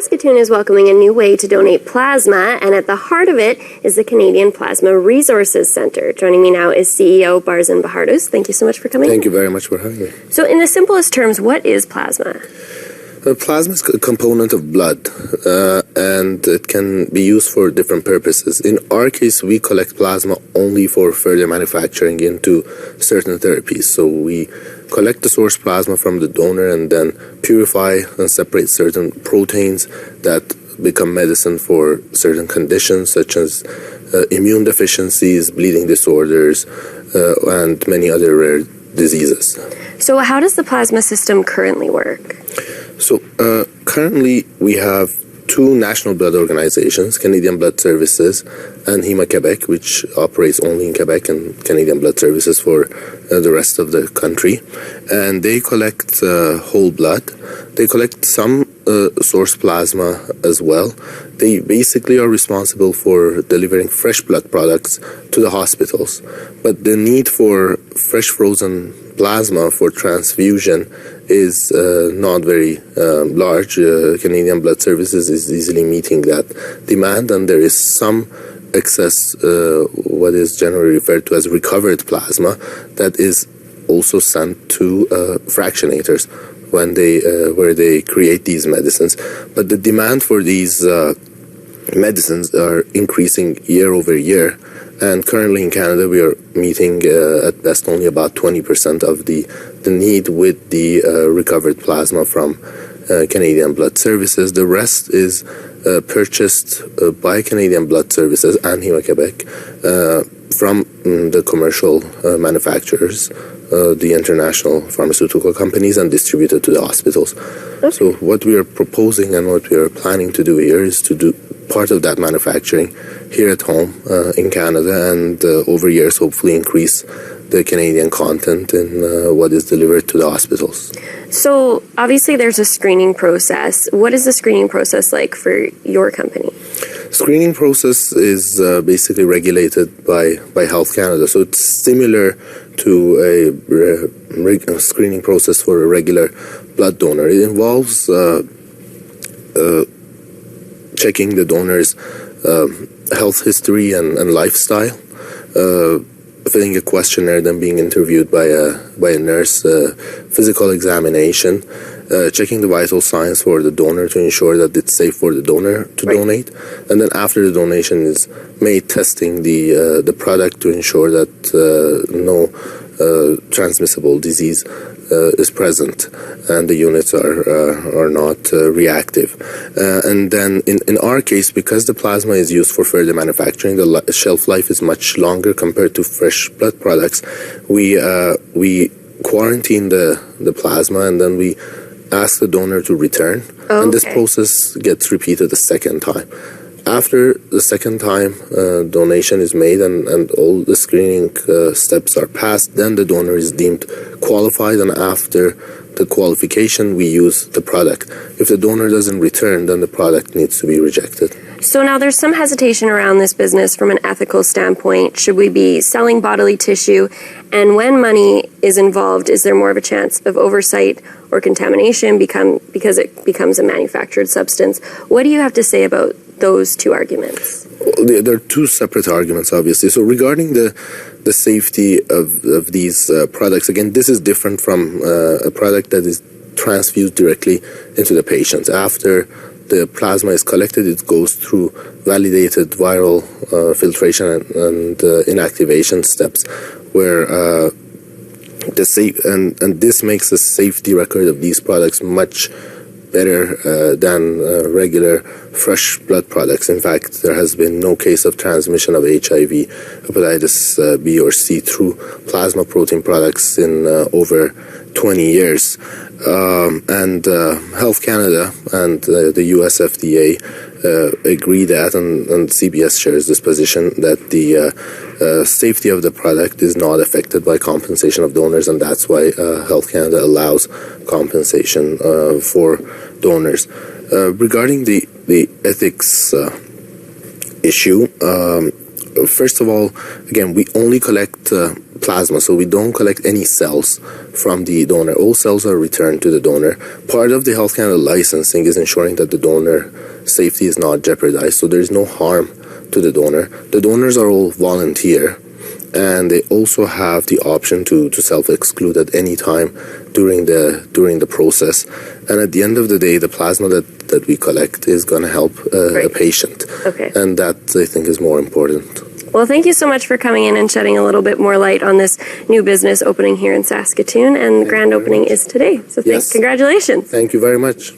Saskatoon is welcoming a new way to donate plasma, and at the heart of it is the Canadian Plasma Resources Centre. Joining me now is CEO Barzin Bahardoust. Thank you so much for coming. Thank you very much for having me. So in the simplest terms, what is plasma? Plasma is a component of blood, and it can be used for different purposes. In our case, we collect plasma only for further manufacturing into certain therapies. So we collect the source plasma from the donor and then purify and separate certain proteins that become medicine for certain conditions such as immune deficiencies, bleeding disorders, and many other rare diseases. So how does the plasma system currently work? So currently we have two national blood organizations, Canadian Blood Services and Quebec, which operates only in Quebec, and Canadian Blood Services for the rest of the country. And they collect whole blood. They collect some source plasma as well. They basically are responsible for delivering fresh blood products to the hospitals. But the need for fresh frozen plasma for transfusion is not very large. Canadian Blood Services is easily meeting that demand, and there is some excess, what is generally referred to as recovered plasma, that is also sent to fractionators when where they create these medicines. But the demand for these medicines are increasing year over year. And currently in Canada, we are meeting at best only about 20% of the need with the recovered plasma from Canadian Blood Services. The rest is purchased by Canadian Blood Services and Quebec from the commercial manufacturers, the international pharmaceutical companies, and distributed to the hospitals. Okay. So what we are proposing and what we are planning to do here is to do part of that manufacturing here at home in Canada, and over years hopefully increase the Canadian content in what is delivered to the hospitals. So obviously there's a screening process. What is the screening process like for your company? Screening process is basically regulated by Health Canada. So it's similar to a screening process for a regular blood donor. It involves checking the donor's health history and lifestyle, filling a questionnaire, then being interviewed by a nurse, physical examination, checking the vital signs for the donor to ensure that it's safe for the donor to donate, and then after the donation is made, testing the product to ensure that no transmissible disease is present and the units are not reactive. And then in our case, because the plasma is used for further manufacturing, the shelf life is much longer compared to fresh blood products. We quarantine the plasma, and then we ask the donor to return. Okay. And this process gets repeated a second time. After the second time donation is made and all the screening steps are passed, then the donor is deemed qualified, and after the qualification we use the product. If the donor doesn't return, then the product needs to be rejected. So now there's some hesitation around this business from an ethical standpoint. Should we be selling bodily tissue? And when money is involved, is there more of a chance of oversight or contamination because it becomes a manufactured substance? What do you have to say about those two arguments? There are two separate arguments, obviously. So regarding the safety of these products, again, this is different from a product that is transfused directly into the patient. After the plasma is collected, it goes through validated viral filtration and inactivation steps, where and this makes the safety record of these products much better than regular fresh blood products. In fact, there has been no case of transmission of HIV, hepatitis B or C through plasma protein products in over 20 years. And Health Canada and the US FDA agree that, and CBS shares this position, that the safety of the product is not affected by compensation of donors, and that's why Health Canada allows compensation for donors. Regarding the ethics issue, first of all, again, we only collect plasma, so we don't collect any cells from the donor. All cells are returned to the donor. Part of the Health Canada licensing is ensuring that the donor safety is not jeopardized, so there's no harm to the donor. The donors are all volunteer, and they also have the option to self-exclude at any time during the process. And at the end of the day, the plasma that we collect is going to help a patient. Okay. And that, I think, is more important. Well, thank you so much for coming in and shedding a little bit more light on this new business opening here in Saskatoon. And the grand opening is today. So Yes. congratulations. Thank you very much.